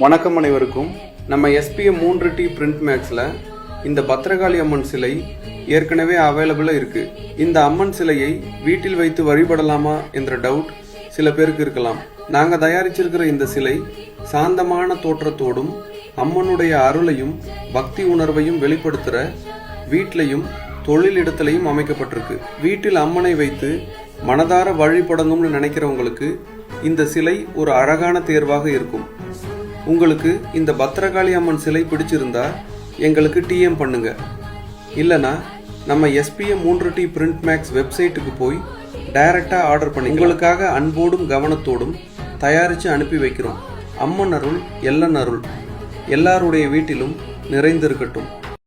வணக்கம் அனைவருக்கும். நம்ம SPM 3T பிரிண்ட் மேக்ஸில் இந்த பத்ரகாளி அம்மன் சிலை ஏற்கனவே அவைலபிளாக இருக்குது. இந்த அம்மன் சிலையை வீட்டில் வைத்து வழிபடலாமா என்ற டவுட் சில பேருக்கு இருக்கலாம். நாங்கள் தயாரிச்சிருக்கிற இந்த சிலை சாந்தமான தோற்றத்தோடும் அம்மனுடைய அருளையும் பக்தி உணர்வையும் வெளிப்படுத்துகிற வீட்டிலையும் தொழிலிடத்திலையும் அமைக்கப்பட்டிருக்கு. வீட்டில் அம்மனை வைத்து மனதார வழிபடணும்னு நினைக்கிறவங்களுக்கு இந்த சிலை ஒரு அழகான தேர்வாக இருக்கும். உங்களுக்கு இந்த பத்ரகாளி அம்மன் சிலை பிடிச்சிருந்தா எங்களுக்கு TM பண்ணுங்க. இல்லைனா நம்ம SPM 3T பிரிண்ட் மேக்ஸ் வெப்சைட்டுக்கு போய் டைரக்டாக ஆர்டர் பண்ணி உங்களுக்காக அன்போடும் கவனத்தோடும் தயாரித்து அனுப்பி வைக்கிறோம். அம்மன் அருள் எல்லன் அருள் எல்லாருடைய வீட்டிலும் நிறைந்திருக்கட்டும்.